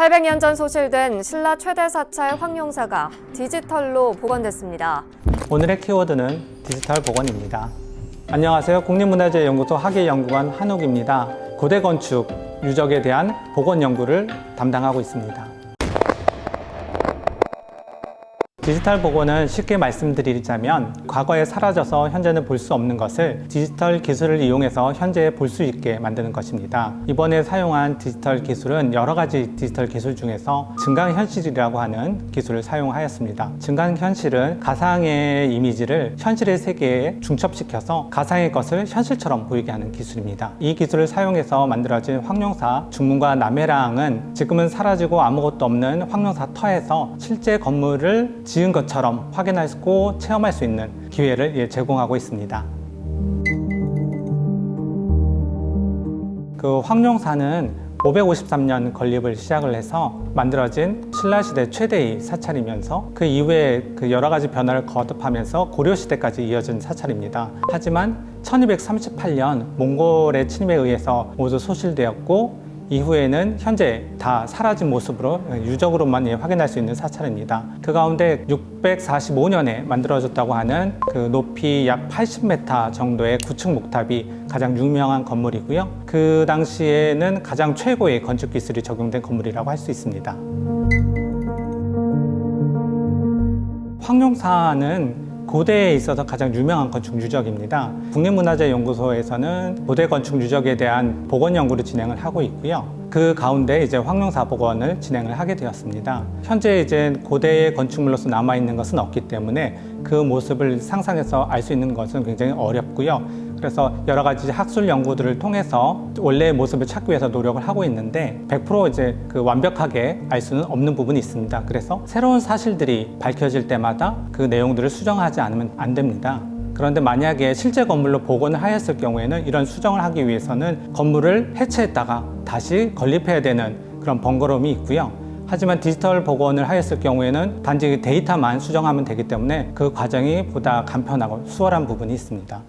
800년 전 소실된 신라 최대 사찰 황룡사가 디지털로 복원됐습니다. 오늘의 키워드는 디지털 복원입니다. 안녕하세요. 국립문화재연구소 학예연구원 한옥입니다. 고대 건축 유적에 대한 복원 연구를 담당하고 있습니다. 디지털 복원은 쉽게 말씀드리자면 과거에 사라져서 현재는 볼 수 없는 것을 디지털 기술을 이용해서 현재 볼 수 있게 만드는 것입니다. 이번에 사용한 디지털 기술은 여러 가지 디지털 기술 중에서 증강현실이라고 하는 기술을 사용하였습니다. 증강현실은 가상의 이미지를 현실의 세계에 중첩시켜서 가상의 것을 현실처럼 보이게 하는 기술입니다. 이 기술을 사용해서 만들어진 황룡사 중문과 남해랑은 지금은 사라지고 아무것도 없는 황룡사 터에서 실제 건물을 지은 것처럼 확인하고 체험할 수 있는 기회를 제공하고 있습니다. 그 황룡사는 553년 건립을 시작을 해서 만들어진 신라시대 최대의 사찰이면서 그 이후에 그 여러 가지 변화를 거듭하면서 고려시대까지 이어진 사찰입니다. 하지만 1238년 몽골의 침입에 의해서 모두 소실되었고 이후에는 현재 다 사라진 모습으로 유적으로만 확인할 수 있는 사찰입니다. 그 가운데 645년에 만들어졌다고 하는 그 높이 약 80m 정도의 9층 목탑이 가장 유명한 건물이고요. 그 당시에는 가장 최고의 건축 기술이 적용된 건물이라고 할 수 있습니다. 황룡사는 고대에 있어서 가장 유명한 건축 유적입니다. 국립문화재연구소에서는 고대 건축 유적에 대한 복원 연구를 진행을 하고 있고요. 그 가운데 이제 황룡사 복원을 진행을 하게 되었습니다. 현재 이제 고대의 건축물로서 남아 있는 것은 없기 때문에 그 모습을 상상해서 알 수 있는 것은 굉장히 어렵고요. 그래서 여러 가지 학술 연구들을 통해서 원래의 모습을 찾기 위해서 노력을 하고 있는데 100% 이제 그 완벽하게 알 수는 없는 부분이 있습니다. 그래서 새로운 사실들이 밝혀질 때마다 그 내용들을 수정하지 않으면 안 됩니다. 그런데 만약에 실제 건물로 복원을 하였을 경우에는 이런 수정을 하기 위해서는 건물을 해체했다가 다시 건립해야 되는 그런 번거로움이 있고요. 하지만 디지털 복원을 하였을 경우에는 단지 데이터만 수정하면 되기 때문에 그 과정이 보다 간편하고 수월한 부분이 있습니다.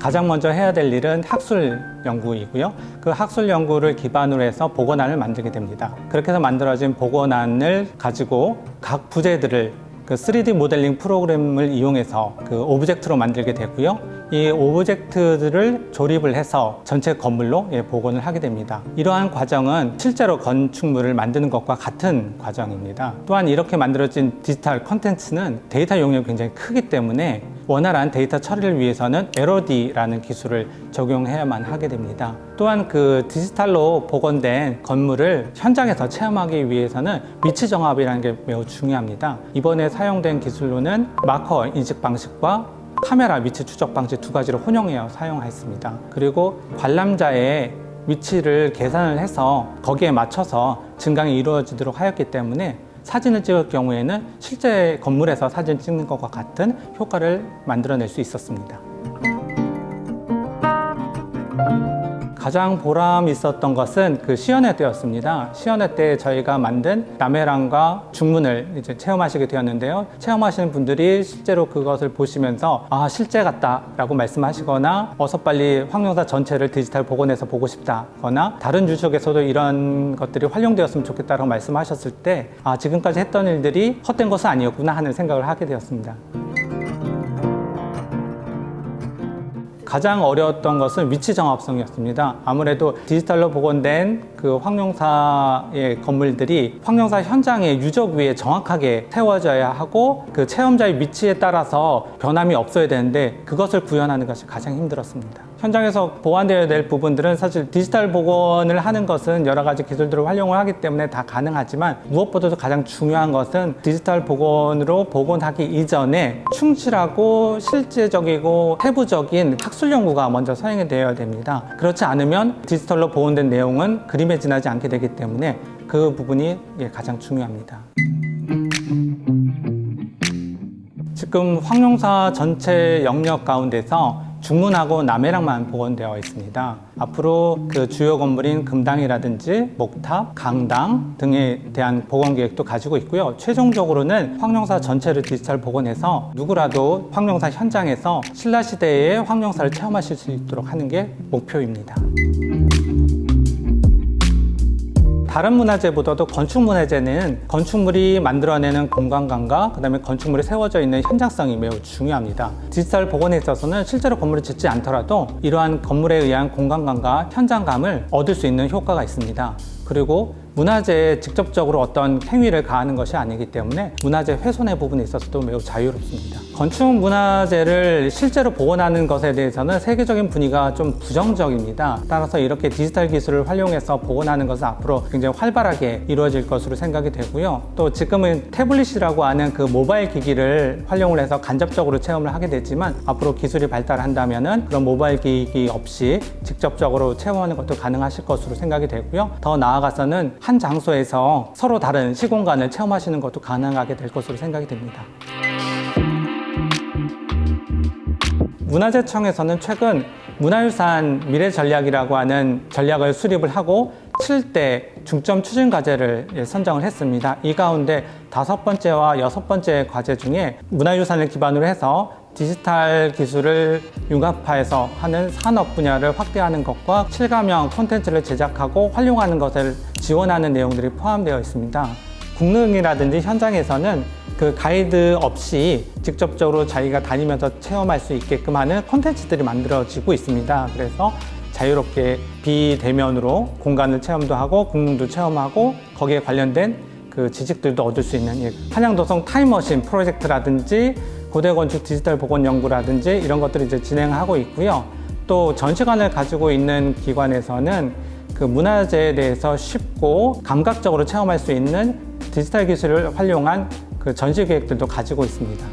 가장 먼저 해야 될 일은 학술 연구이고요. 그 학술 연구를 기반으로 해서 복원안을 만들게 됩니다. 그렇게 해서 만들어진 복원안을 가지고 각 부재들을 그 3D 모델링 프로그램을 이용해서 그 오브젝트로 만들게 되고요. 이 오브젝트들을 조립을 해서 전체 건물로 복원을 하게 됩니다. 이러한 과정은 실제로 건축물을 만드는 것과 같은 과정입니다. 또한 이렇게 만들어진 디지털 콘텐츠는 데이터 용량이 굉장히 크기 때문에 원활한 데이터 처리를 위해서는 LOD라는 기술을 적용해야만 하게 됩니다. 또한 그 디지털로 복원된 건물을 현장에서 체험하기 위해서는 위치 정합이라는 게 매우 중요합니다. 이번에 사용된 기술로는 마커 인식 방식과 카메라 위치 추적 방식 두 가지를 혼용하여 사용했습니다. 그리고 관람자의 위치를 계산을 해서 거기에 맞춰서 증강이 이루어지도록 하였기 때문에 사진을 찍을 경우에는 실제 건물에서 사진 찍는 것과 같은 효과를 만들어낼 수 있었습니다. 가장 보람 있었던 것은 그 시연회 때였습니다. 시연회 때 저희가 만든 남해랑과 중문을 이제 체험하시게 되었는데요. 체험하시는 분들이 실제로 그것을 보시면서 실제 같다라고 말씀하시거나 어서 빨리 황룡사 전체를 디지털 복원해서 보고 싶다거나 다른 유적에서도 이런 것들이 활용되었으면 좋겠다라고 말씀하셨을 때 지금까지 했던 일들이 헛된 것은 아니었구나 하는 생각을 하게 되었습니다. 가장 어려웠던 것은 위치 정합성이었습니다. 아무래도 디지털로 복원된 그 황룡사의 건물들이 황룡사 현장의 유적 위에 정확하게 세워져야 하고 그 체험자의 위치에 따라서 변함이 없어야 되는데 그것을 구현하는 것이 가장 힘들었습니다. 현장에서 보완되어야 될 부분들은 사실 디지털 복원을 하는 것은 여러 가지 기술들을 활용을 하기 때문에 다 가능하지만 무엇보다도 가장 중요한 것은 디지털 복원으로 복원하기 이전에 충실하고 실제적이고 세부적인 학술 연구가 먼저 사용이 되어야 됩니다. 그렇지 않으면 디지털로 복원된 내용은 그림에 지나지 않게 되기 때문에 그 부분이 가장 중요합니다. 지금 황룡사 전체 영역 가운데서 중문하고 남해랑만 복원되어 있습니다. 앞으로 그 주요 건물인 금당이라든지 목탑, 강당 등에 대한 복원 계획도 가지고 있고요. 최종적으로는 황룡사 전체를 디지털 복원해서 누구라도 황룡사 현장에서 신라시대의 황룡사를 체험하실 수 있도록 하는 게 목표입니다. 다른 문화재보다도 건축 문화재는 건축물이 만들어내는 공간감과 그다음에 건축물이 세워져 있는 현장성이 매우 중요합니다. 디지털 복원에 있어서는 실제로 건물을 짓지 않더라도 이러한 건물에 의한 공간감과 현장감을 얻을 수 있는 효과가 있습니다. 그리고 문화재에 직접적으로 어떤 행위를 가하는 것이 아니기 때문에 문화재 훼손의 부분에 있어서도 매우 자유롭습니다. 건축 문화재를 실제로 복원하는 것에 대해서는 세계적인 분위기가 좀 부정적입니다. 따라서 이렇게 디지털 기술을 활용해서 복원하는 것은 앞으로 굉장히 활발하게 이루어질 것으로 생각이 되고요. 또 지금은 태블릿이라고 하는 그 모바일 기기를 활용을 해서 간접적으로 체험을 하게 되지만 앞으로 기술이 발달한다면은 그런 모바일 기기 없이 직접적으로 체험하는 것도 가능하실 것으로 생각이 되고요. 더 나아가서는 한 장소에서 서로 다른 시공간을 체험하시는 것도 가능하게 될 것으로 생각이 됩니다. 문화재청에서는 최근 문화유산 미래전략이라고 하는 전략을 수립을 하고 7대 중점 추진 과제를 선정을 했습니다. 이 가운데 5번째와 6번째 과제 중에 문화유산을 기반으로 해서 디지털 기술을 융합화해서 하는 산업 분야를 확대하는 것과 실감형 콘텐츠를 제작하고 활용하는 것을 지원하는 내용들이 포함되어 있습니다. 국능이라든지 현장에서는 그 가이드 없이 직접적으로 자기가 다니면서 체험할 수 있게끔 하는 콘텐츠들이 만들어지고 있습니다. 그래서 자유롭게 비대면으로 공간을 체험도 하고 국능도 체험하고 거기에 관련된 그 지식들도 얻을 수 있는 한양도성 타임머신 프로젝트라든지 고대건축 디지털 복원 연구라든지 이런 것들을 이제 진행하고 있고요. 또 전시관을 가지고 있는 기관에서는 그 문화재에 대해서 쉽고 감각적으로 체험할 수 있는 디지털 기술을 활용한 그 전시 계획들도 가지고 있습니다.